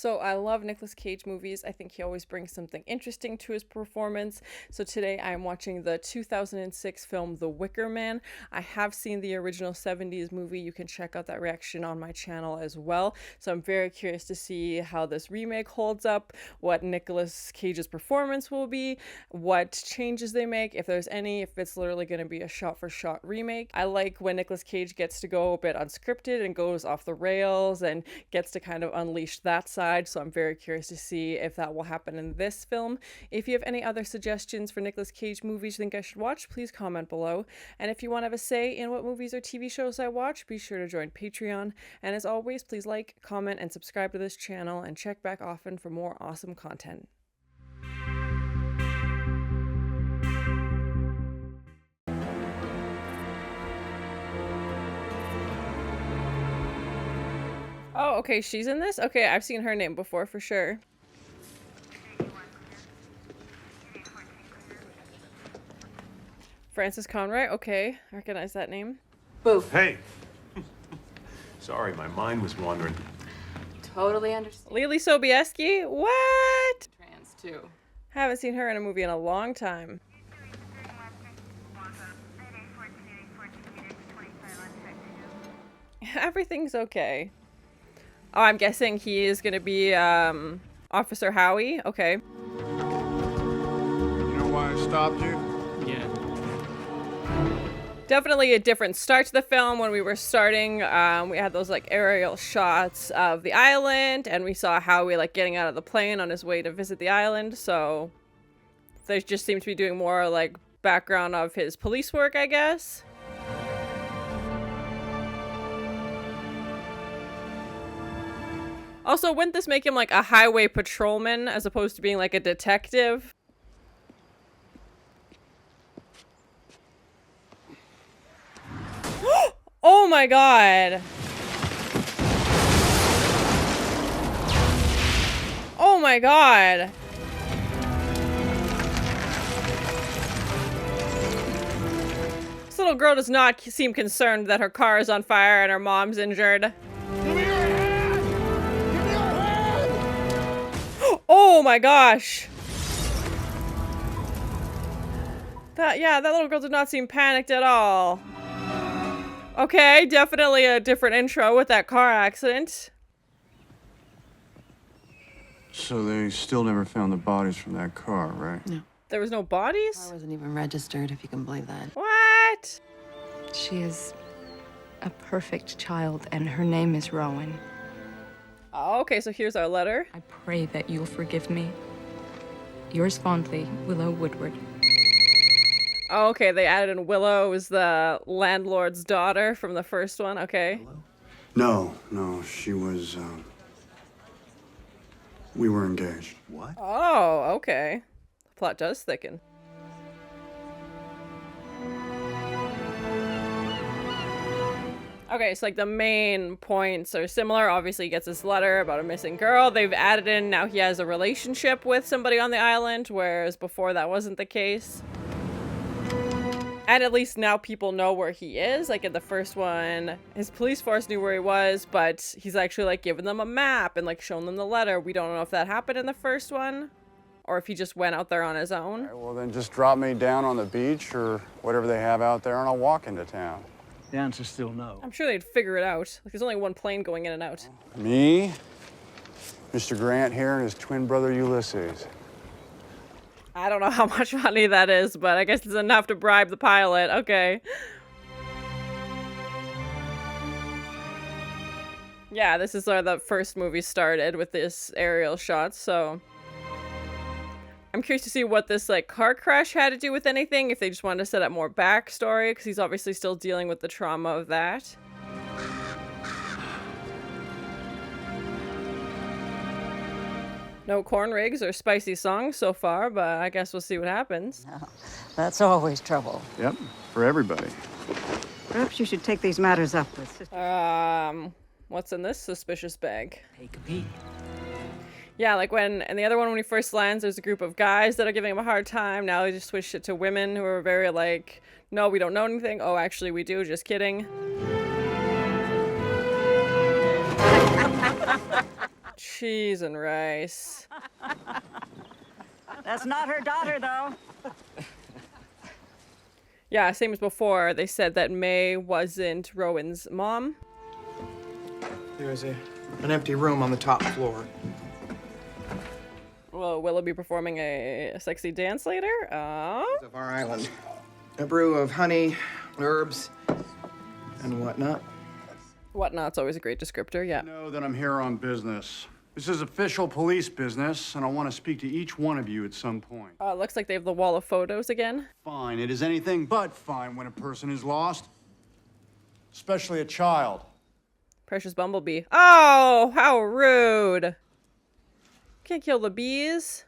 So I love Nicolas Cage movies. I think he always brings something interesting to his performance. So today I'm watching the 2006 film The Wicker Man. I have seen the original 70s movie. You can check out that reaction on my channel as well. So I'm very curious to see how this remake holds up, what Nicolas Cage's performance will be, what changes they make, if there's any, if it's literally going to be a shot-for-shot remake. I like when Nicolas Cage gets to go a bit unscripted and goes off the rails and gets to kind of unleash that side. So I'm very curious to see if that will happen in this film. If you have any other suggestions for Nicolas Cage movies you think I should watch, please comment below. And if you want to have a say in what movies or TV shows I watch, be sure to join Patreon. And as always, please like, comment, and subscribe to this channel, and check back often for more awesome content. Oh, okay, she's in this? Okay, I've seen her name before for sure. Frances Conroy, okay, I recognize that name. Boo. Hey! Sorry, my mind was wandering. Totally understand. Lily Sobieski? What? Trans, too. Haven't seen her in a movie in a long time. Everything's okay. Oh, I'm guessing he is gonna be, Officer Howie? Okay. You know why I stopped you? Yeah. Definitely a different start to the film. When we were starting, we had those, like, aerial shots of the island, and we saw Howie, like, getting out of the plane on his way to visit the island, so they just seem to be doing more, like, background of his police work, I guess. Also, wouldn't this make him like a highway patrolman as opposed to being like a detective? Oh my god! Oh my god! This little girl does not seem concerned that her car is on fire and her mom's injured. Oh my gosh. That little girl did not seem panicked at all. Okay, definitely a different intro with that car accident. So they still never found the bodies from that car, right? No. There was no bodies? I wasn't even registered, if you can believe that. What? She is a perfect child, and her name is Rowan. Oh, okay, so here's our letter. I pray that you'll forgive me. Yours fondly, Willow Woodward. Oh, okay, they added in Willow is the landlord's daughter from the first one. Okay. No, she was, we were engaged. What? Oh, okay. The plot does thicken. Okay, so like the main points are similar. Obviously he gets this letter about a missing girl. They've added in now he has a relationship with somebody on the island, whereas before that wasn't the case. And at least now people know where he is. Like in the first one, his police force knew where he was, but he's actually like giving them a map and like showing them the letter. We don't know if that happened in the first one or if he just went out there on his own. All right, well, then just drop me down on the beach or whatever they have out there, and I'll walk into town. The answer's still no. I'm sure they'd figure it out. Like, there's only one plane going in and out. Me, Mr. Grant here, and his twin brother Ulysses. I don't know how much money that is, but I guess it's enough to bribe the pilot. Okay. Yeah, this is where the first movie started with this aerial shot, so I'm curious to see what this like car crash had to do with anything, if they just wanted to set up more backstory, because he's obviously still dealing with the trauma of that. No corn rigs or spicy songs so far, but I guess we'll see what happens. No, that's always trouble. Yep, for everybody. Perhaps you should take these matters up with Sister. What's in this suspicious bag? Take a peek. Yeah, like when, in the other one, when he first lands, there's a group of guys that are giving him a hard time. Now they just switched it to women who are very like, no, we don't know anything. Oh, actually we do, just kidding. Cheese and rice. That's not her daughter, though. Yeah, same as before. They said that May wasn't Rowan's mom. There's an empty room on the top floor. Will Willow be performing a sexy dance later? Oh. Of our island. A brew of honey, herbs, and whatnot. Whatnot's always a great descriptor, yeah. Know that I'm here on business. This is official police business, and I want to speak to each one of you at some point. Looks like they have the wall of photos again. Fine. It is anything but fine when a person is lost, especially a child. Precious Bumblebee. Oh, how rude. Can't kill the bees.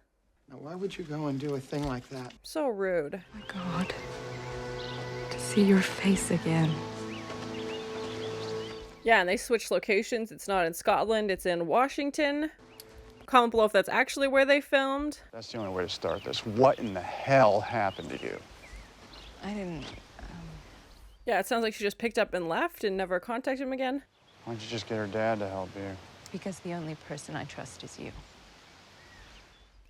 Now, why would you go and do a thing like that? So rude. Oh my God. To see your face again. Yeah, and they switched locations. It's not in Scotland, it's in Washington. Comment below if that's actually where they filmed. That's the only way to start this. What in the hell happened to you? I didn't. Yeah, it sounds like she just picked up and left and never contacted him again. Why don't you just get her dad to help you? Because the only person I trust is you.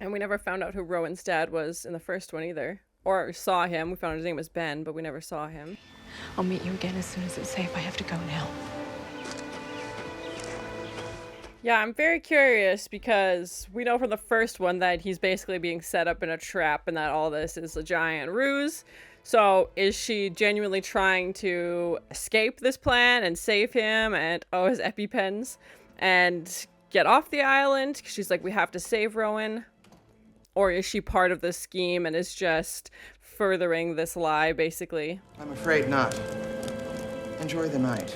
And we never found out who Rowan's dad was in the first one either. Or saw him. We found his name was Ben, but we never saw him. I'll meet you again as soon as it's safe. I have to go now. Yeah, I'm very curious because we know from the first one that he's basically being set up in a trap and that all this is a giant ruse. So is she genuinely trying to escape this plan and save him and, oh, his EpiPens and get off the island? She's like, we have to save Rowan. Or is she part of this scheme and is just furthering this lie, basically? I'm afraid not. Enjoy the night.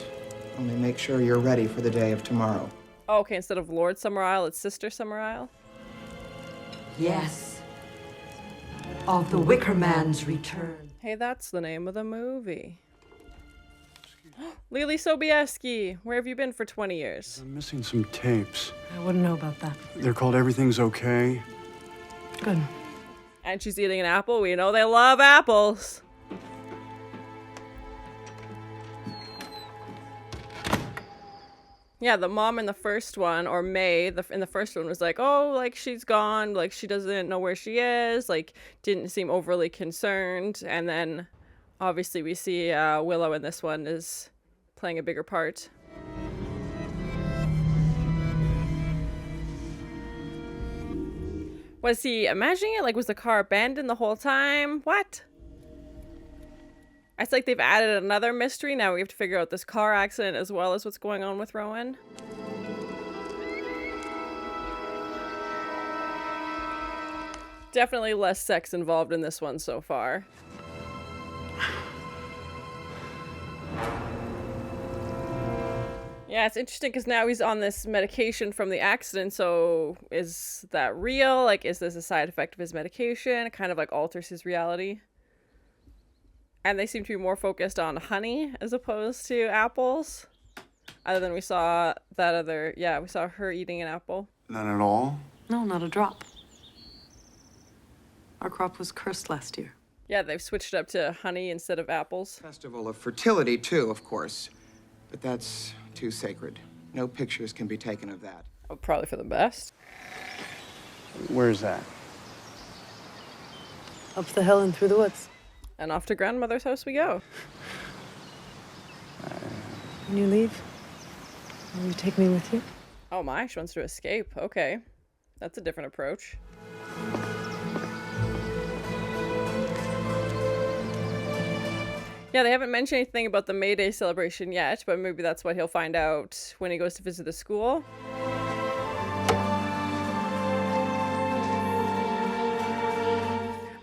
Only make sure you're ready for the day of tomorrow. Oh, okay, instead of Lord Summer Isle, it's Sister Summer Isle? Yes. Of the Wicker Man's return. Hey, that's the name of the movie. Lily Sobieski, where have you been for 20 years? I'm missing some tapes. I wouldn't know about that. They're called Everything's Okay. Good. And she's eating an apple. We know they love apples. Yeah, the mom in the first one, or May, in the first one was like, oh, like, she's gone. Like, she doesn't know where she is. Like, didn't seem overly concerned. And then, obviously, we see Willow in this one is playing a bigger part. Was he imagining it? Like, was the car abandoned the whole time? What? It's like they've added another mystery. Now we have to figure out this car accident as well as what's going on with Rowan. Definitely less sex involved in this one so far. Yeah, it's interesting because now he's on this medication from the accident, so is that real? Like, is this a side effect of his medication? It kind of like alters his reality. And they seem to be more focused on honey as opposed to apples. Other than we saw that other, yeah, we saw her eating an apple. None at all? No, not a drop. Our crop was cursed last year. Yeah, they've switched it up to honey instead of apples. Festival of fertility, too, of course. But that's too sacred. No pictures can be taken of that. Oh, probably for the best. Where's that? Up the hill and through the woods. And off to grandmother's house we go. When you leave, will you take me with you? Oh my, she wants to escape. Okay. That's a different approach. Yeah, they haven't mentioned anything about the May Day celebration yet, but maybe that's what he'll find out when he goes to visit the school.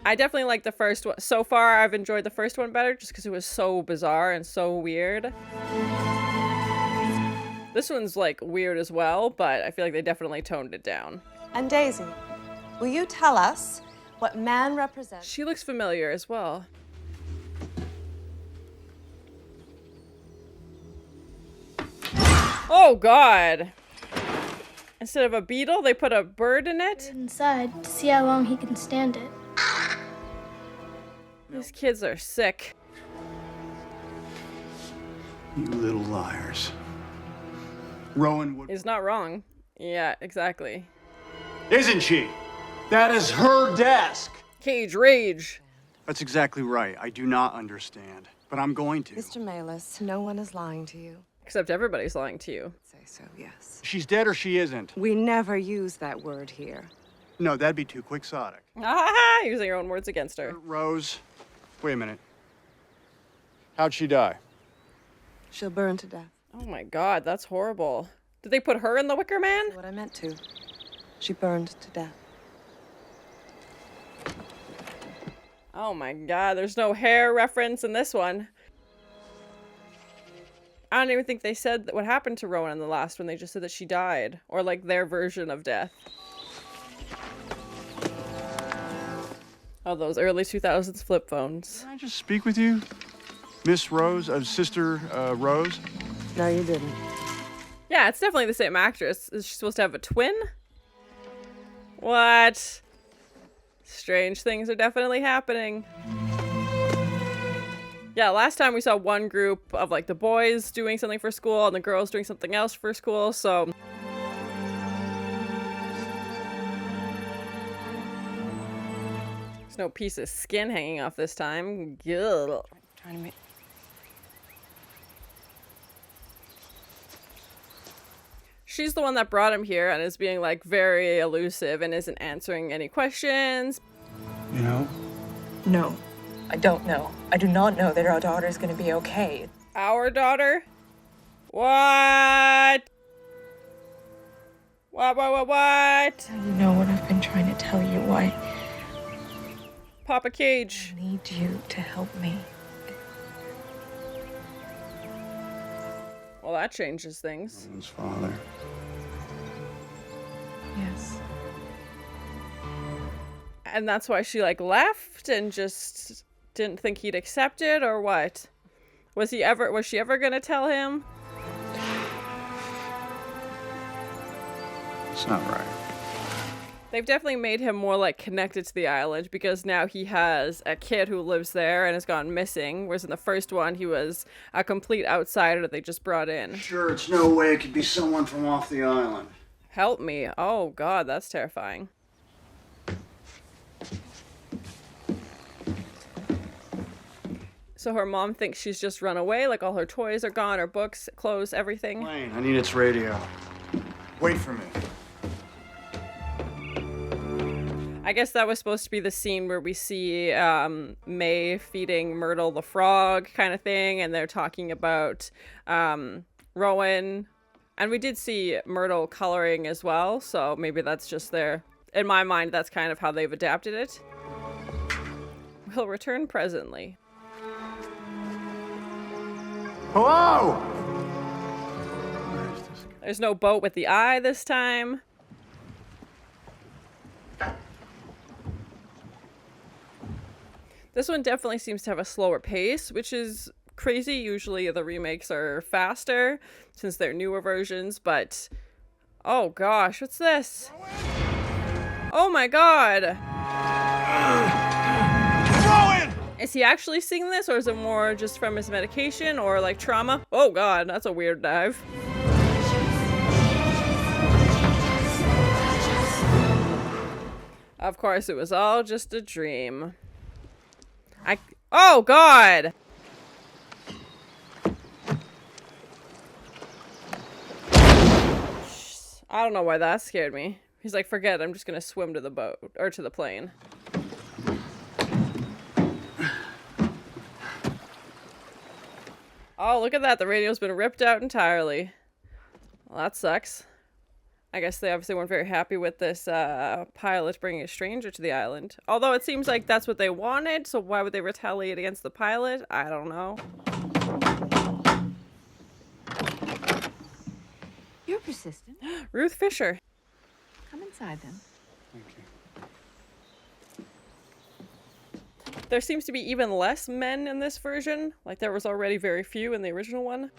I definitely like the first one. So far, I've enjoyed the first one better just because it was so bizarre and so weird. This one's like weird as well, but I feel like they definitely toned it down. And Daisy, will you tell us what man represents? She looks familiar as well. Oh God! Instead of a beetle, they put a bird in it? Inside to see how long he can stand it. These kids are sick. You little liars. Rowan would... He's not wrong. Yeah, exactly. Isn't she? That is her desk. Cage rage. That's exactly right. I do not understand, but I'm going to. Mr. Malus, no one is lying to you. Except everybody's lying to you. Say so, yes. She's dead or she isn't. We never use that word here. No, that'd be too quixotic. Ah, using your own words against her. Rose, wait a minute. How'd she die? She'll burn to death. Oh my god, that's horrible. Did they put her in the Wicker Man? What I meant to. She burned to death. Oh my god, there's no hair reference in this one. I don't even think they said what happened to Rowan in the last one. They just said that she died. Or like their version of death. Oh, those early 2000s flip phones. Can I just speak with you? Miss Rose, Sister Rose? No, you didn't. Yeah, it's definitely the same actress. Is she supposed to have a twin? What? Strange things are definitely happening. Yeah, last time we saw one group of like the boys doing something for school and the girls doing something else for school, so... There's no piece of skin hanging off this time. Ugh. Trying to make... She's the one that brought him here and is being like very elusive and isn't answering any questions. You know? No, I don't know. I do not know that our daughter is going to be okay. Our daughter? What? What? You know what I've been trying to tell you. Why? Papa Cage. I need you to help me. Well, that changes things. His father. Yes. And that's why she like left and just didn't think he'd accept it, or what? Was she ever gonna tell him? It's not right. They've definitely made him more like connected to the island because now he has a kid who lives there and has gone missing, whereas in the first one he was a complete outsider that they just brought in. Sure, it's no way it could be someone from off the island. Help me. Oh god, that's terrifying. So her mom thinks she's just run away, like all her toys are gone, her books, clothes, everything. Wayne, I need its radio. Wait for me. I guess that was supposed to be the scene where we see May feeding Myrtle the frog kind of thing, and they're talking about Rowan. And we did see Myrtle coloring as well, so maybe that's just their... In my mind, that's kind of how they've adapted it. We'll return presently. Hello! There's no boat with the eye this time. This one definitely seems to have a slower pace, which is crazy. Usually the remakes are faster since they're newer versions, but oh gosh, what's this? Oh my god! Is he actually seeing this, or is it more just from his medication or like trauma? Oh god, that's a weird dive. Of course, it was all just a dream. Oh god! I don't know why that scared me. He's like, forget it, I'm just gonna swim to the boat, or to the plane. Oh, look at that, the radio's been ripped out entirely. Well, that sucks. I guess they obviously weren't very happy with this pilot bringing a stranger to the island. Although it seems like that's what they wanted, so why would they retaliate against the pilot? I don't know. You're persistent. Ruth Fisher. Come inside then. Thank you. There seems to be even less men in this version. Like there was already very few in the original one.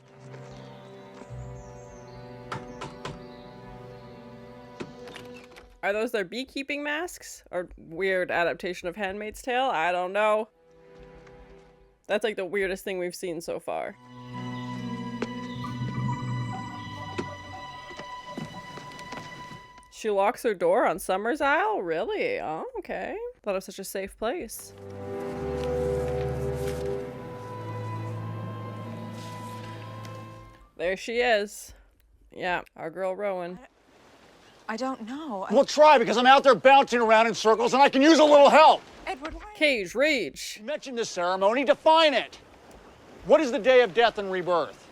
Are those their beekeeping masks? Or weird adaptation of Handmaid's Tale? I don't know. That's like the weirdest thing we've seen so far. She locks her door on Summer's Isle? Really? Oh, okay. Thought it was such a safe place. There she is. Yeah, our girl Rowan. I don't know. We'll try, because I'm out there bouncing around in circles and I can use a little help. Edward, why? Cage, rage. You mentioned this ceremony. Define it. What is the day of death and rebirth?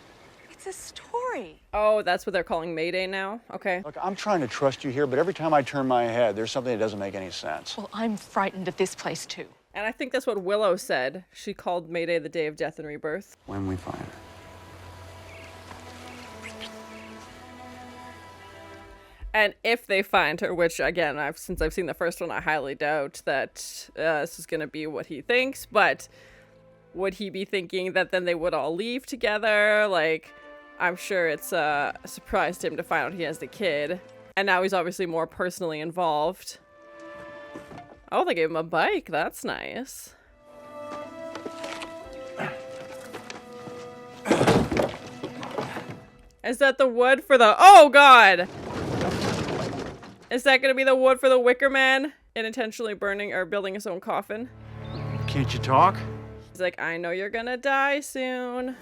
It's a story. Oh, that's what they're calling Mayday now? Okay. Look, I'm trying to trust you here, but every time I turn my head, there's something that doesn't make any sense. Well, I'm frightened of this place, too. And I think that's what Willow said. She called Mayday the day of death and rebirth. When we find her. And if they find her, which again, since I've seen the first one, I highly doubt that this is going to be what he thinks, but would he be thinking that then they would all leave together? Like, I'm sure it's a surprise to him to find out he has the kid. And now he's obviously more personally involved. Oh, they gave him a bike. That's nice. Is that the wood for the... Oh, God! Is that going to be the wood for the Wicker Man? Intentionally burning or building his own coffin? Can't you talk? He's like, I know you're gonna die soon.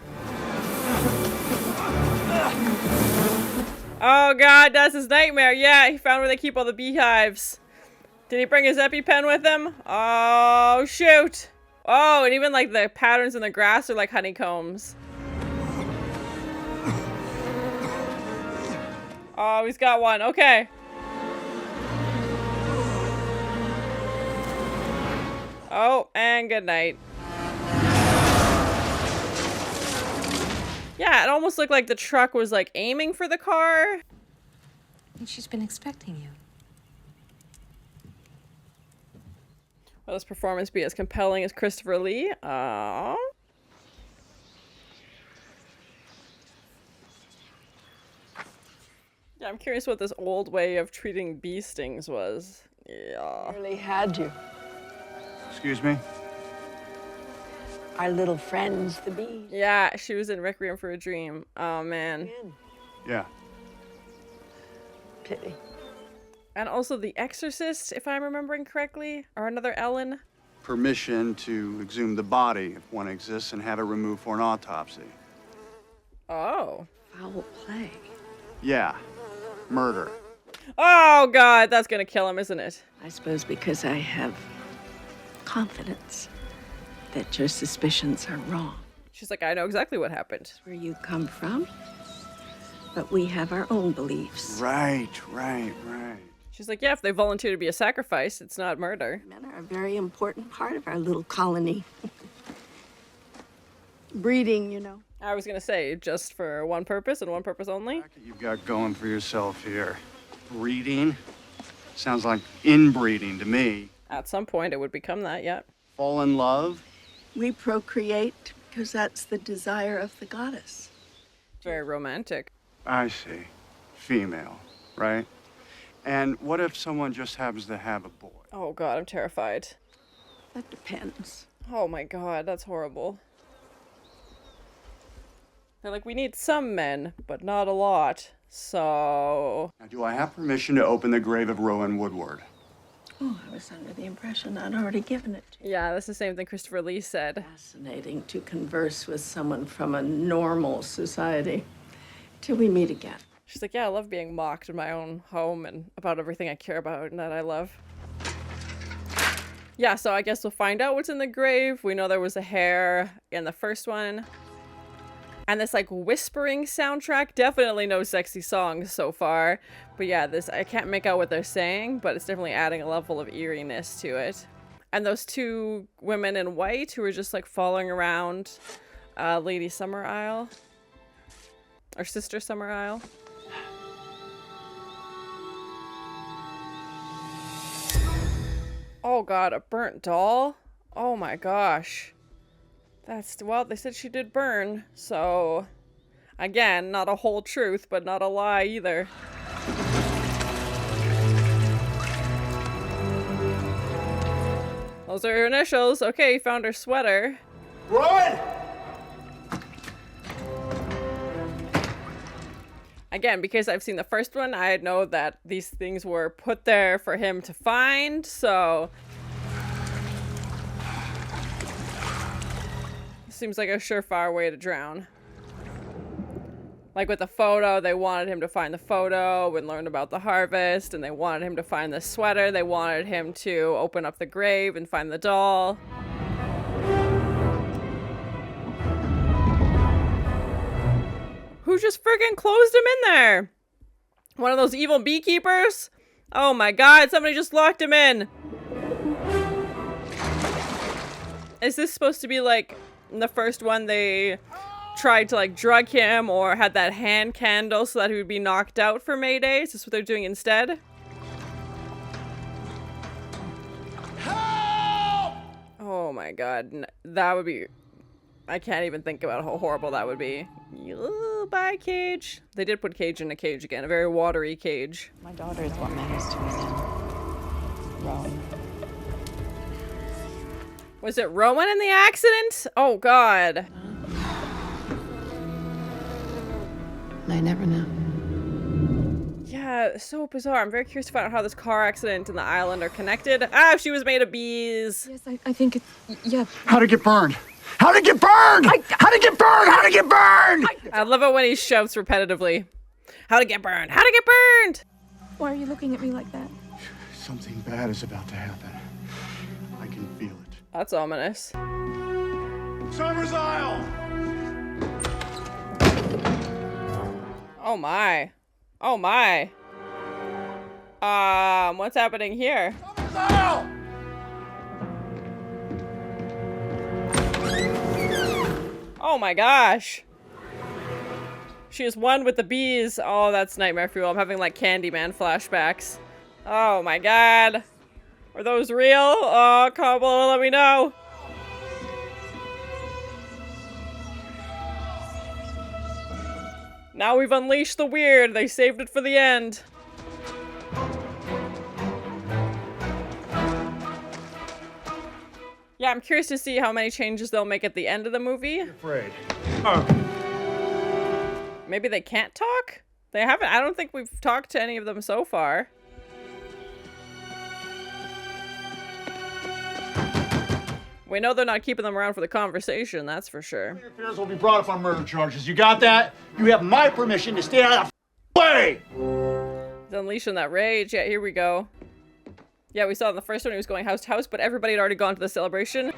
Oh God, that's his nightmare. Yeah, he found where they keep all the beehives. Did he bring his EpiPen with him? Oh, shoot. Oh, and even like the patterns in the grass are like honeycombs. Oh, he's got one. Okay. Oh, and good night. Yeah, it almost looked like the truck was like aiming for the car. And she's been expecting you. Will this performance be as compelling as Christopher Lee? Aww. Yeah, I'm curious what this old way of treating bee stings was. Yeah. Really had you. Excuse me? Our little friends, the bees. Yeah, she was in Requiem for a Dream. Oh, man. Yeah. Pity. And also The Exorcist, if I'm remembering correctly, or another Ellen. Permission to exhume the body, if one exists, and have it removed for an autopsy. Oh. Foul play. Yeah. Murder. Oh, God, that's gonna kill him, isn't it? I suppose because I have confidence that your suspicions are wrong. She's like, I know exactly what happened. Where you come from, but we have our own beliefs. Right. She's like, yeah, if they volunteer to be a sacrifice, it's not murder. Men are a very important part of our little colony. Breeding, you know. I was gonna say, just for one purpose and one purpose only. What you've got going for yourself here. Breeding? Sounds like inbreeding to me. At some point, it would become that, yeah. Fall in love? We procreate because that's the desire of the goddess. Very romantic. I see. Female, right? And what if someone just happens to have a boy? Oh, God, I'm terrified. That depends. Oh, my God, that's horrible. They're like, we need some men, but not a lot. So... Now, do I have permission to open the grave of Rowan Woodward? Oh, I was under the impression I'd already given it to you. Yeah, that's the same thing Christopher Lee said. Fascinating to converse with someone from a normal society. Till we meet again. She's like, yeah, I love being mocked in my own home and about everything I care about and that I love. Yeah, so I guess we'll find out what's in the grave. We know there was a hair in the first one. And this like whispering soundtrack, definitely no sexy songs so far. But yeah, this, I can't make out what they're saying, but it's definitely adding a level of eeriness to it. And those two women in white who are just like following around Lady Summer Isle. Or Sister Summer Isle. Oh God, a burnt doll? Oh my gosh. That's, well, they said she did burn, so... Again, not a whole truth, but not a lie either. Those are her initials. Okay, found her sweater. Rowan! Again, because I've seen the first one, I know that these things were put there for him to find, so... Seems like a surefire way to drown. Like with the photo, they wanted him to find the photo and learn about the harvest, and they wanted him to find the sweater, they wanted him to open up the grave and find the doll. Who just friggin' closed him in there? One of those evil beekeepers? Oh my god, somebody just locked him in! Is this supposed to be like in the first one they tried to like drug him or had that hand candle so that he would be knocked out for May Day? Is this what they're doing instead? Help! Oh my god, that would be... I can't even think about how horrible that would be. Bye, Cage. They did put Cage in a cage again, a very watery cage. My daughter is what matters to me now. Rowan. Was it Rowan in the accident? Oh god. I never know. Yeah, so bizarre. I'm very curious to find out how this car accident and the island are connected. Ah, she was made of bees. Yes, I think it... Yeah. How'd it get burned? How'd it get burned? How'd it get burned? How'd it get burned? I love it when he shouts repetitively. How'd it get burned? How'd it get burned? Why are you looking at me like that? Something bad is about to happen. I can feel it. That's ominous. Summer's Isle! Oh my. Oh my. What's happening here? Summer's Isle! Oh my gosh. She is one with the bees. Oh, that's nightmare fuel. I'm having like Candyman flashbacks. Oh my god. Are those real? Oh, comment below, let me know. Now we've unleashed the weird. They saved it for the end. Yeah, I'm curious to see how many changes they'll make at the end of the movie. Afraid. Maybe they can't talk? They haven't. I don't think we've talked to any of them so far. We know they're not keeping them around for the conversation, that's for sure. Interference will be brought up on murder charges. You got that? You have my permission to stay out of the way! He's unleashing that rage. Yeah, here we go. Yeah, we saw in the first one he was going house to house, but everybody had already gone to the celebration.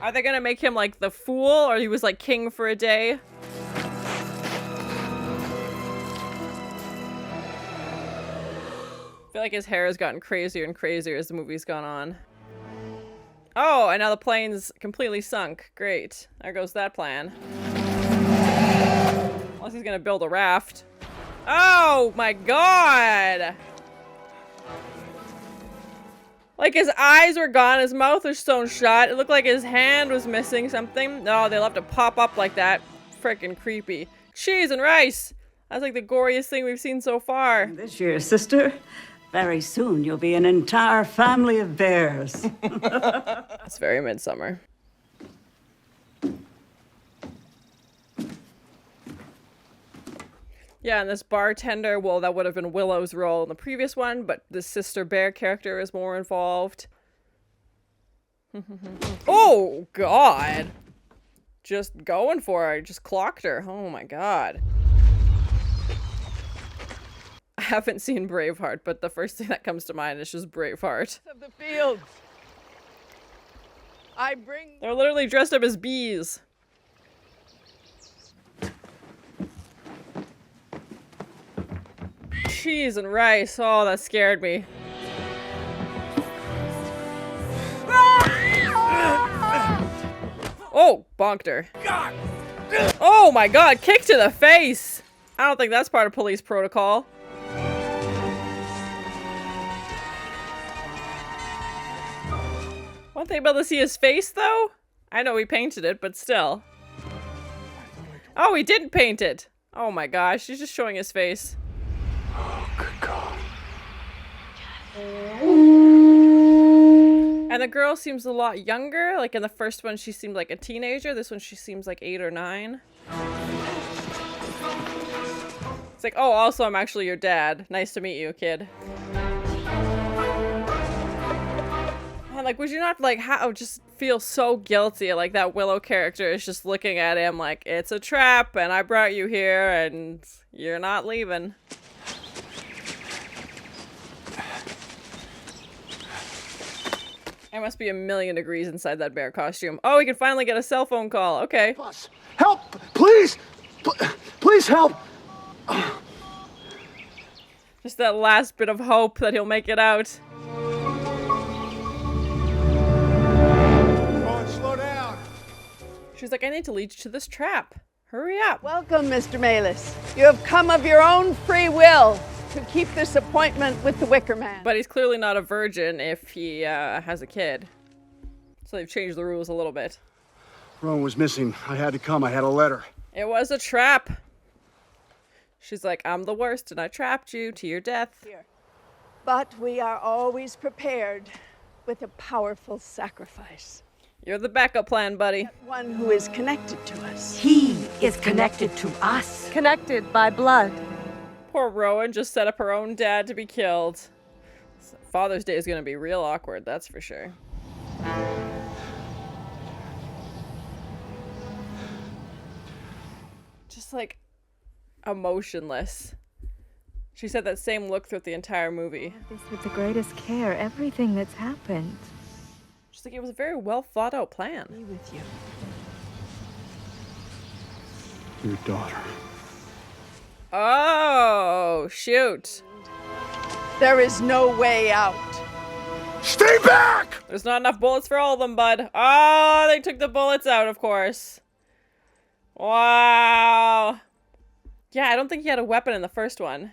Are they gonna make him like the fool, or he was like king for a day? I feel like his hair has gotten crazier and crazier as the movie's gone on. Oh, and now the plane's completely sunk. Great. There goes that plan. Unless he's gonna build a raft. Oh my god! Like his eyes were gone, his mouth was sewn shut. It looked like his hand was missing something. No, they love to pop up like that. Freaking creepy. Cheese and rice! That's like the goriest thing we've seen so far. This year, sister, very soon you'll be an entire family of bears. That's very Midsummer. Yeah, and this bartender, well, that would have been Willow's role in the previous one, but the Sister Bear character is more involved. Oh, God. Just going for her. Just clocked her. Oh, my God. I haven't seen Braveheart, but the first thing that comes to mind is just Braveheart. Of the fields. They're literally dressed up as bees. Cheese and rice. Oh, that scared me. Oh, bonked her. Oh my god, kick to the face! I don't think that's part of police protocol. Weren't they able to see his face, though? I know he painted it, but still. Oh, he didn't paint it! Oh my gosh, he's just showing his face. Oh, good God. And the girl seems a lot younger. Like in the first one, she seemed like a teenager. This one, she seems like 8 or 9. It's like, oh, also, I'm actually your dad. Nice to meet you, kid. And, like, would you not, like, just feel so guilty? Like, that Willow character is just looking at him like, it's a trap, and I brought you here, and you're not leaving. It must be 1,000,000 degrees inside that bear costume. Oh, we can finally get a cell phone call. Okay. Help! Please! Please help! Just that last bit of hope that he'll make it out. Slow down. She's like, I need to lead you to this trap. Hurry up. Welcome, Mr. Malis. You have come of your own free will to keep this appointment with the Wicker Man. But he's clearly not a virgin if he has a kid. So they've changed the rules a little bit. Rowan was missing. I had to come. I had a letter. It was a trap. She's like, I'm the worst and I trapped you to your death. Here. But we are always prepared with a powerful sacrifice. You're the backup plan, buddy. One who is connected to us. He is connected to us. Connected by blood. Poor Rowan just set up her own dad to be killed. Father's Day is going to be real awkward, that's for sure. Just like emotionless. She said that same look throughout the entire movie. This with the greatest care, everything that's happened. She's like, it was a very well thought out plan. Be with you. Your daughter. Oh, shoot. There is no way out. Stay back! There's not enough bullets for all of them, bud. Oh, they took the bullets out, of course. Wow. Yeah, I don't think he had a weapon in the first one.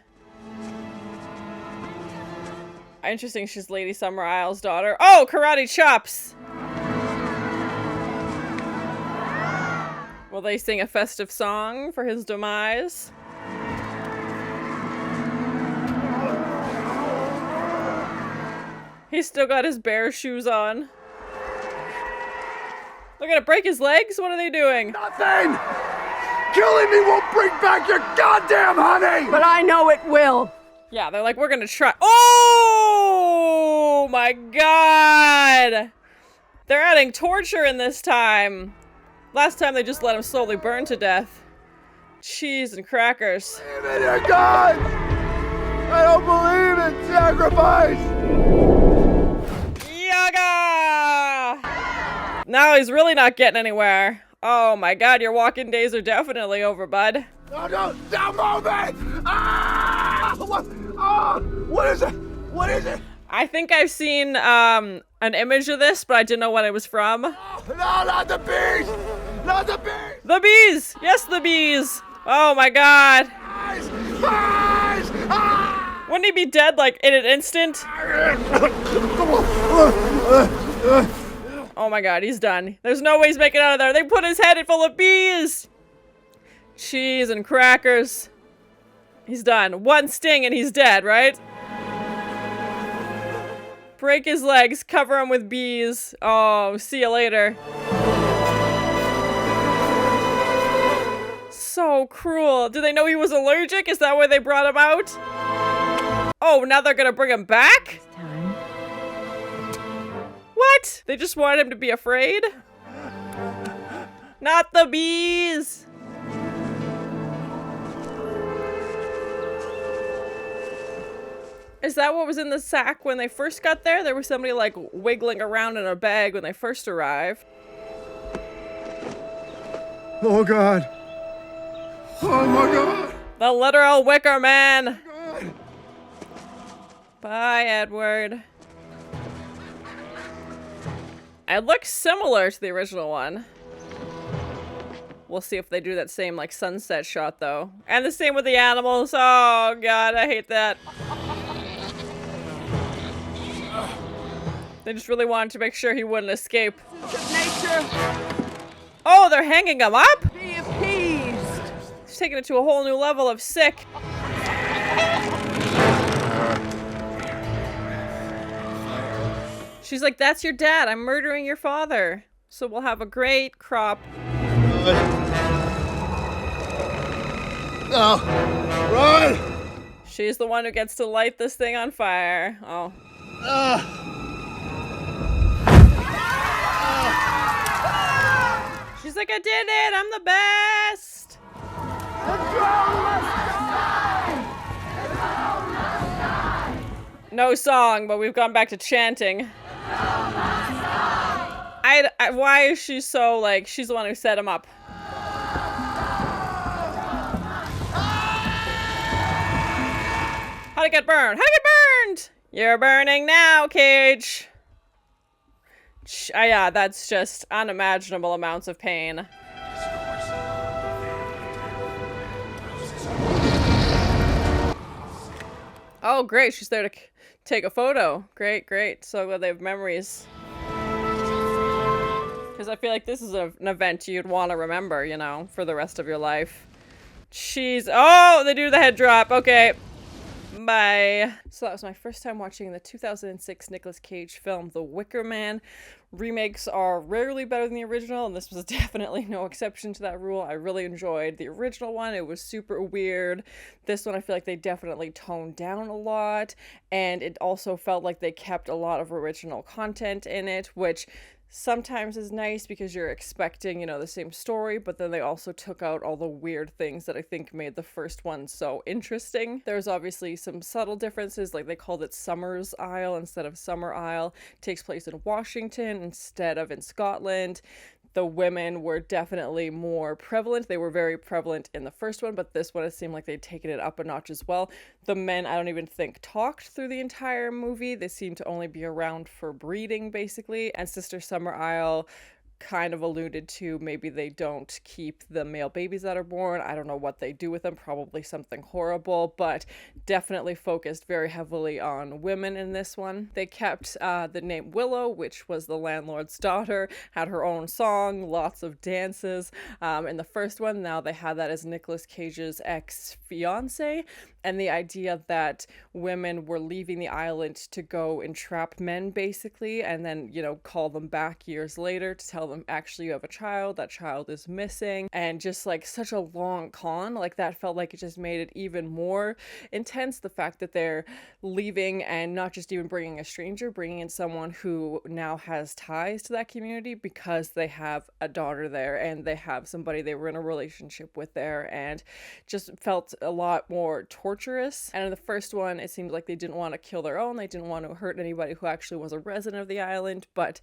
Interesting, she's Lady Summer Isle's daughter. Oh, karate chops! Will they sing a festive song for his demise? He's still got his bear shoes on. They're gonna break his legs? What are they doing? Nothing! Killing me won't bring back your goddamn honey! But I know it will. Yeah, they're like, we're gonna try. Oh my god! They're adding torture in this time. Last time they just let him slowly burn to death. Cheese and crackers. Believe in your God! I don't believe in sacrifice! Yaga! Now he's really not getting anywhere. Oh my god, your walking days are definitely over, bud. No, don't move me! Ah! What is it? What is it? I think I've seen an image of this, but I didn't know what it was from. No, not the bees! Not the bees! The bees! Yes, the bees! Oh my god. Eyes! Eyes! Ah! Wouldn't he be dead, like, in an instant? Oh my god, he's done. There's no way he's making it out of there. They put his head in full of bees! Cheese and crackers. He's done. One sting and he's dead, right? Break his legs, cover him with bees. Oh, see you later. So cruel. Do they know he was allergic? Is that why they brought him out? Oh, now they're gonna bring him back? What? They just wanted him to be afraid? Not the bees! Is that what was in the sack when they first got there? There was somebody like wiggling around in a bag when they first arrived. Oh god. Oh my god. The literal Wicker Man. Oh god. Bye, Edward. It looks similar to the original one. We'll see if they do that same like sunset shot though. And the same with the animals. Oh god, I hate that. They just really wanted to make sure he wouldn't escape. Nature, Oh, they're hanging him up? be appeased. He's taking it to a whole new level of sick. She's like, that's your dad. I'm murdering your father. So we'll have a great crop. No. Run! She's the one who gets to light this thing on fire. Oh. She's like, I did it! I'm the best! No song, but we've gone back to chanting. Why is she so, like, she's the one who set him up? How'd it get burned? How'd it get burned? You're burning now, Cage. Yeah, that's just unimaginable amounts of pain. Oh, great. She's there to take a photo. Great, great. So glad they have memories. Because I feel like this is an event you'd want to remember, you know, for the rest of your life. Oh, they do the head drop. Okay. Bye. So that was my first time watching the 2006 Nicolas Cage film, The Wicker Man. Remakes are rarely better than the original, and this was definitely no exception to that rule. I really enjoyed the original one. It was super weird. This one, I feel like they definitely toned down a lot, and it also felt like they kept a lot of original content in it, which sometimes is nice because you're expecting, you know, the same story, but then they also took out all the weird things that I think made the first one so interesting. There's obviously some subtle differences, like they called it Summer's Isle instead of Summer Isle. It takes place in Washington instead of in Scotland. The women were definitely more prevalent. They were very prevalent in the first one, but this one it seemed like they'd taken it up a notch as well. The men, I don't even think talked through the entire movie. They seemed to only be around for breeding, basically. And Sister Summer Isle kind of alluded to maybe they don't keep the male babies that are born. I don't know what they do with them, probably something horrible, but definitely focused very heavily on women in this one. They kept the name Willow, which was the landlord's daughter, had her own song, lots of dances. In the first one, now they had that as Nicolas Cage's ex-fiance, and the idea that women were leaving the island to go entrap men, basically, and then, you know, call them back years later to tell them, actually, you have a child, that child is missing, and just, like, such a long con. Like, that felt like it just made it even more intense, the fact that they're leaving and not just even bringing a stranger, bringing in someone who now has ties to that community because they have a daughter there and they have somebody they were in a relationship with there, and just felt a lot more torturous. And in the first one, it seemed like they didn't want to kill their own, they didn't want to hurt anybody who actually was a resident of the island, but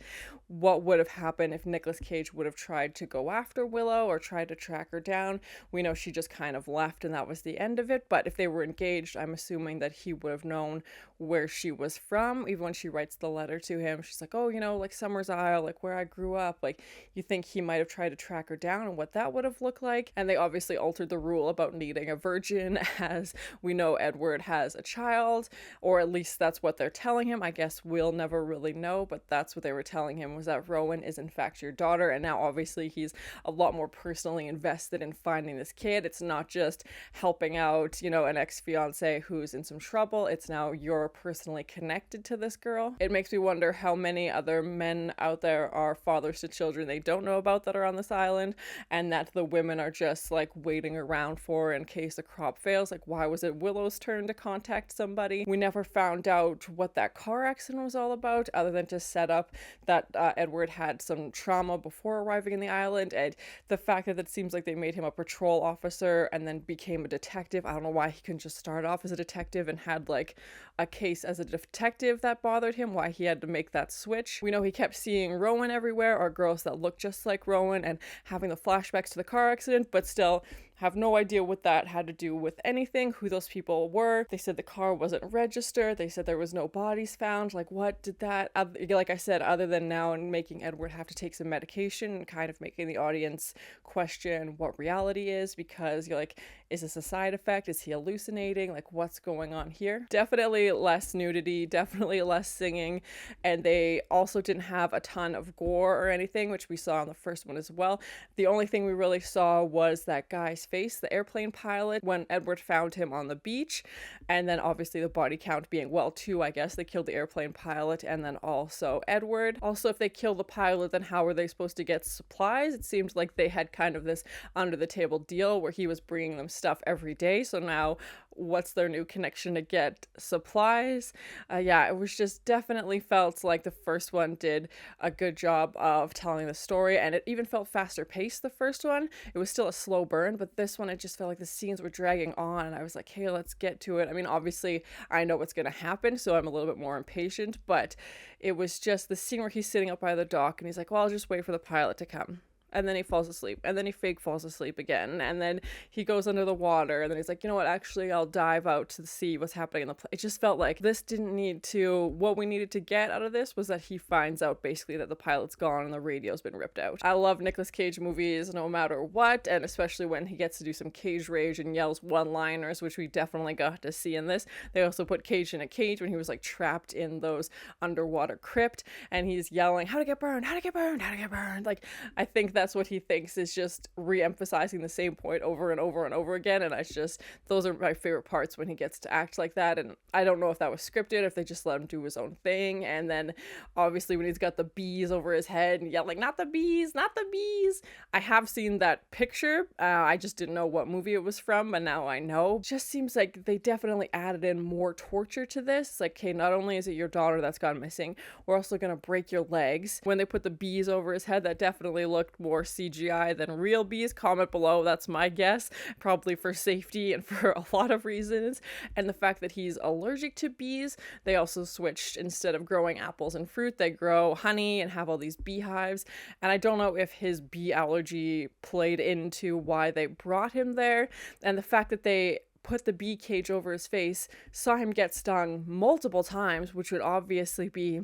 what would have happened if Nicolas Cage would have tried to go after Willow or tried to track her down? We know she just kind of left and that was the end of it, but if they were engaged, I'm assuming that he would have known where she was from. Even when she writes the letter to him, she's like, oh, you know, like Summer's Isle, like where I grew up. Like, you think he might have tried to track her down and what that would have looked like. And they obviously altered the rule about needing a virgin, as we know Edward has a child, or at least that's what they're telling him. I guess we'll never really know, but that's what they were telling him, was that Rowan is in fact your daughter. And now obviously he's a lot more personally invested in finding this kid. It's not just helping out, you know, an ex-fiance who's in some trouble. It's now you're personally connected to this girl. It makes me wonder how many other men out there are fathers to children they don't know about that are on this island, and that the women are just like waiting around for in case the crop fails. Like, why was it Willow's turn to contact somebody? We never found out what that car accident was all about, other than to set up that Edward had some trauma before arriving in the island, and the fact that it seems like they made him a patrol officer and then became a detective. I don't know why he couldn't just start off as a detective and had like a case as a detective that bothered him, why he had to make that switch. We know he kept seeing Rowan everywhere, or girls that look just like Rowan, and having the flashbacks to the car accident, but still have no idea what that had to do with anything, who those people were. They said the car wasn't registered. They said there was no bodies found. Like, what did that, like I said, other than now and making Edward have to take some medication and kind of making the audience question what reality is, because you're like, is this a side effect? Is he hallucinating? Like, what's going on here? Definitely less nudity, definitely less singing, and they also didn't have a ton of gore or anything, which we saw in the first one as well. The only thing we really saw was that guy's face, the airplane pilot, when Edward found him on the beach, and then obviously the body count being, well, 2, I guess. They killed the airplane pilot and then also Edward. Also, if they kill the pilot, then how were they supposed to get supplies? It seemed like they had kind of this under the table deal where he was bringing them stuff every day. So now what's their new connection to get supplies? Yeah, it was just definitely felt like the first one did a good job of telling the story, and it even felt faster paced the first one. It was still a slow burn, but this one, it just felt like the scenes were dragging on, and I was like, hey, let's get to it. I mean, obviously I know what's going to happen, so I'm a little bit more impatient, but it was just the scene where he's sitting up by the dock and he's like, well, I'll just wait for the pilot to come. And then he falls asleep, and then he fake falls asleep again, and then he goes under the water, and then he's like, you know what, actually I'll dive out to see what's happening in the plane. It just felt like this didn't need to, what we needed to get out of this was that he finds out basically that the pilot's gone and the radio's been ripped out. I love Nicolas Cage movies no matter what, and especially when he gets to do some Cage rage and yells one-liners, which we definitely got to see in this. They also put Cage in a cage when he was like trapped in those underwater crypt, and he's yelling, how to get burned, how to get burned, how to get burned. Like, I think that's what he thinks is just re-emphasizing the same point over and over and over again, and it's just, those are my favorite parts when he gets to act like that. And I don't know if that was scripted, if they just let him do his own thing. And then obviously when he's got the bees over his head and yelling, not the bees, not the bees. I have seen that picture, I just didn't know what movie it was from, but now I know. It just seems like they definitely added in more torture to this. It's like, okay, not only is it your daughter that's gone missing, we're also gonna break your legs. When they put the bees over his head, that definitely looked more CGI than real bees. Comment below, that's my guess, probably for safety and for a lot of reasons. And the fact that he's allergic to bees, they also switched, instead of growing apples and fruit, they grow honey and have all these beehives. And I don't know if his bee allergy played into why they brought him there, and the fact that they put the bee cage over his face, saw him get stung multiple times, which would obviously be,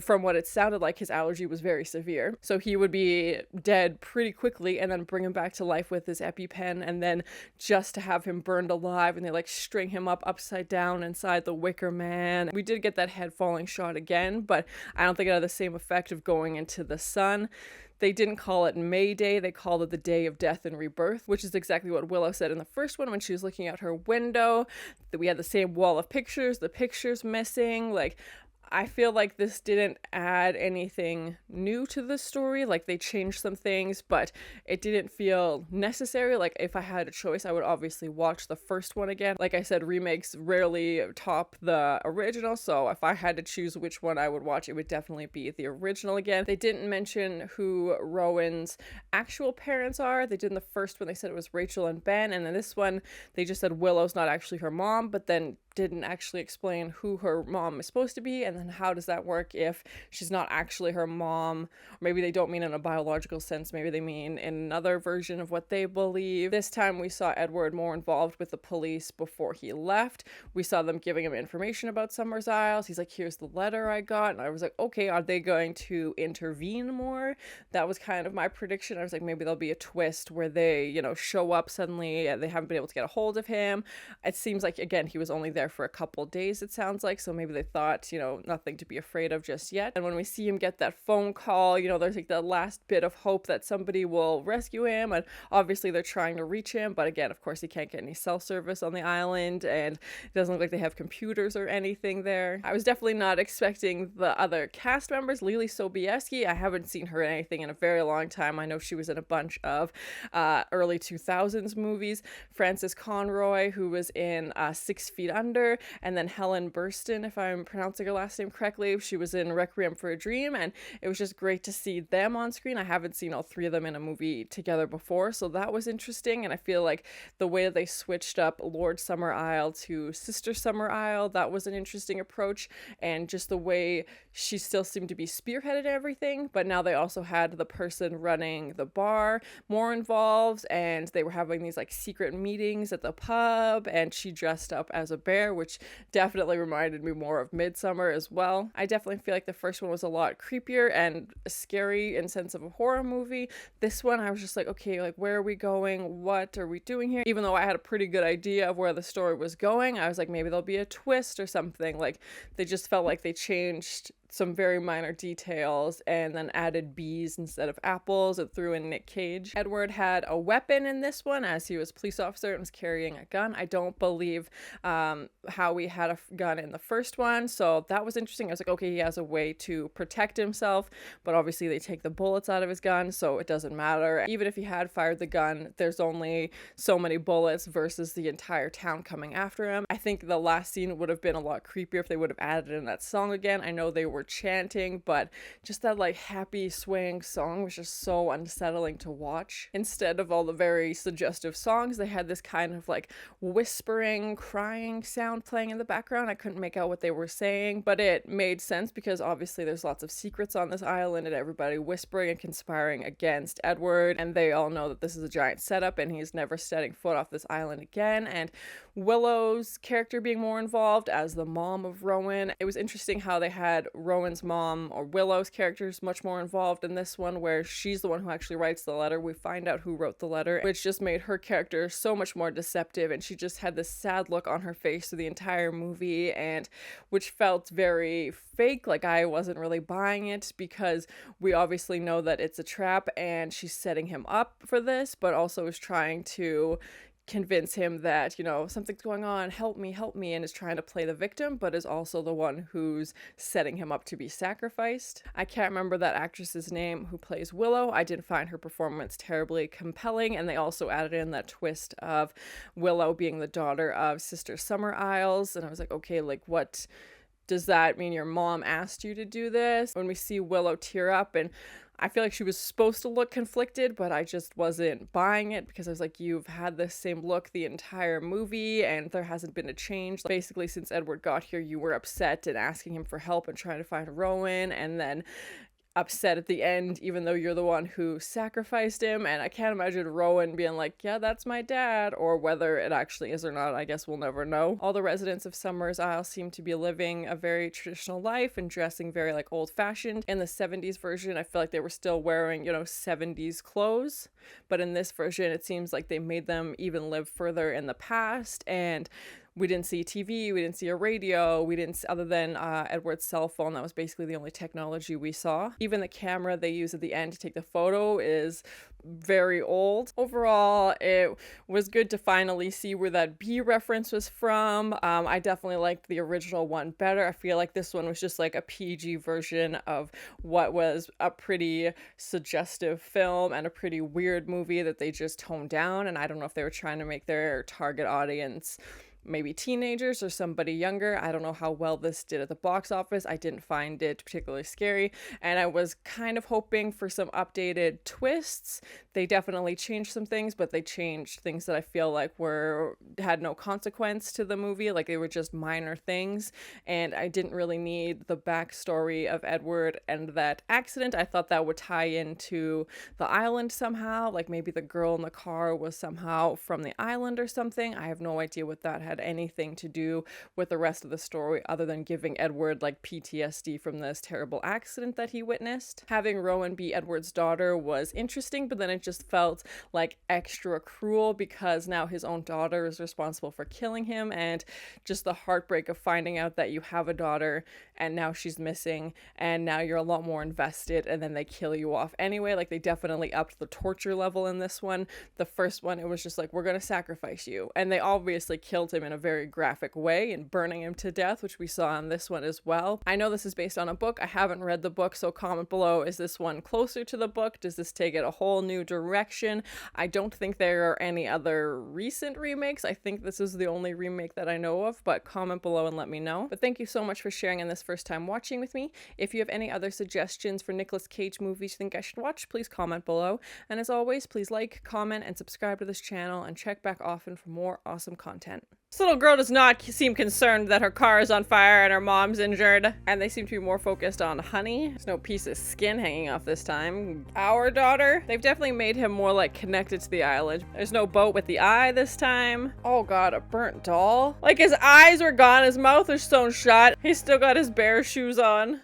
from what it sounded like, his allergy was very severe. So he would be dead pretty quickly, and then bring him back to life with his EpiPen, and then just to have him burned alive, and they like string him up upside down inside the Wicker Man. We did get that head falling shot again, but I don't think it had the same effect of going into the sun. They didn't call it May Day, they called it the Day of Death and Rebirth, which is exactly what Willow said in the first one when she was looking out her window. That we had the same wall of pictures, the pictures missing. Like, I feel like this didn't add anything new to the story. Like, they changed some things, but it didn't feel necessary. Like, if I had a choice, I would obviously watch the first one again. Like I said, remakes rarely top the original, so if I had to choose which one I would watch, it would definitely be the original again. They didn't mention who Rowan's actual parents are. They did in the first one, they said it was Rachel and Ben, and in this one, they just said Willow's not actually her mom, but then didn't actually explain who her mom is supposed to be, and then how does that work if she's not actually her mom? Or maybe they don't mean in a biological sense, maybe they mean in another version of what they believe. This time we saw Edward more involved with the police before he left. We saw them giving him information about Summers Isles. He's like, here's the letter I got, and I was like, okay, are they going to intervene more? That was kind of my prediction. I was like, maybe there'll be a twist where they, you know, show up suddenly and they haven't been able to get a hold of him. It seems like, again, he was only there for a couple days, it sounds like, so maybe they thought, you know, nothing to be afraid of just yet. And when we see him get that phone call, you know, there's like the last bit of hope that somebody will rescue him, and obviously they're trying to reach him, but again, of course, he can't get any cell service on the island, and it doesn't look like they have computers or anything there. I was definitely not expecting the other cast members. Lily Sobieski, I haven't seen her in anything in a very long time. I know she was in a bunch of early 2000s movies. Frances Conroy, who was in 6 Feet Under, and then Helen Burstyn, if I'm pronouncing her last name correctly, she was in Requiem for a Dream, and it was just great to see them on screen. I haven't seen all three of them in a movie together before, so that was interesting, and I feel like the way that they switched up Lord Summer Isle to Sister Summer Isle, that was an interesting approach, and just the way she still seemed to be spearheaded everything, but now they also had the person running the bar more involved, and they were having these like secret meetings at the pub, and she dressed up as a bear, which definitely reminded me more of Midsummer as well. I definitely feel like the first one was a lot creepier and scary in sense of a horror movie. This one, I was just like, okay, like, where are we going? What are we doing here? Even though I had a pretty good idea of where the story was going, I was like, maybe there'll be a twist or something. Like, they just felt like they changed some very minor details and then added bees instead of apples and threw in Nick Cage. Edward had a weapon in this one, as he was a police officer and was carrying a gun. I don't believe how he had a gun in the first one. So that was interesting. I was like, okay, he has a way to protect himself, but obviously they take the bullets out of his gun, so it doesn't matter. Even if he had fired the gun, there's only so many bullets versus the entire town coming after him. I think the last scene would have been a lot creepier if they would have added in that song again. I know they were chanting, but just that like happy swaying song was just so unsettling to watch. Instead of all the very suggestive songs, they had this kind of like whispering, crying sound playing in the background. I couldn't make out what they were saying, but it made sense because obviously there's lots of secrets on this island and everybody whispering and conspiring against Edward, and they all know that this is a giant setup and he's never setting foot off this island again. And Willow's character being more involved as the mom of Rowan. It was interesting how they had Rowan's mom, or Willow's characters, much more involved in this one, where she's the one who actually writes the letter. We find out who wrote the letter, which just made her character so much more deceptive, and she just had this sad look on her face through the entire movie, and which felt very fake. Like, I wasn't really buying it, because we obviously know that it's a trap and she's setting him up for this, but also is trying to convince him that, you know, something's going on, help me, and is trying to play the victim, but is also the one who's setting him up to be sacrificed. I can't remember that actress's name who plays Willow. I didn't find her performance terribly compelling, and they also added in that twist of Willow being the daughter of Sister Summer Isles, and I was like, okay, like, what does that mean? Your mom asked you to do this? When we see Willow tear up, and I feel like she was supposed to look conflicted, but I just wasn't buying it, because I was like, you've had this same look the entire movie and there hasn't been a change. Basically, since Edward got here, you were upset and asking him for help and trying to find Rowan, and then upset at the end, even though you're the one who sacrificed him. And I can't imagine Rowan being like, yeah, that's my dad, or whether it actually is or not, I guess we'll never know. All the residents of Summers Isle seem to be living a very traditional life and dressing very like old-fashioned. In the 70s version, I feel like they were still wearing, you know, 70s clothes, but in this version it seems like they made them even live further in the past, and we didn't see TV, we didn't see a radio, we didn't, other than Edward's cell phone. That was basically the only technology we saw. Even the camera they use at the end to take the photo is very old. Overall, it was good to finally see where that B reference was from. I definitely liked the original one better. I feel like this one was just like a PG version of what was a pretty suggestive film and a pretty weird movie that they just toned down, and I don't know if they were trying to make their target audience maybe teenagers or somebody younger. I don't know how well this did at the box office. I didn't find it particularly scary, and I was kind of hoping for some updated twists. They definitely changed some things, but they changed things that I feel like had no consequence to the movie. Like, they were just minor things, and I didn't really need the backstory of Edward and that accident. I thought that would tie into the island somehow, like maybe the girl in the car was somehow from the island or something. I have no idea what that had anything to do with the rest of the story, other than giving Edward like PTSD from this terrible accident that he witnessed. Having Rowan be Edward's daughter was interesting, but then it just felt like extra cruel, because now his own daughter is responsible for killing him, and just the heartbreak of finding out that you have a daughter and now she's missing, and now you're a lot more invested, and then they kill you off anyway. Like, they definitely upped the torture level in this one. The first one, it was just like, we're gonna sacrifice you, and they obviously killed him in a very graphic way and burning him to death, which we saw in this one as well. I know this is based on a book. I haven't read the book, so comment below, is this one closer to the book? Does this take it a whole new direction? I don't think there are any other recent remakes. I think this is the only remake that I know of, but comment below and let me know. But thank you so much for sharing in this first time watching with me. If you have any other suggestions for Nicolas Cage movies you think I should watch, please comment below. And as always, please like, comment, and subscribe to this channel, and check back often for more awesome content. This little girl does not seem concerned that her car is on fire and her mom's injured, and they seem to be more focused on Honey. There's no piece of skin hanging off this time. Our daughter, they've definitely made him more like connected to the island. There's no boat with the eye this time. Oh god, a burnt doll. Like, his eyes were gone, his mouth was sewn shut. He's still got his bare shoes on.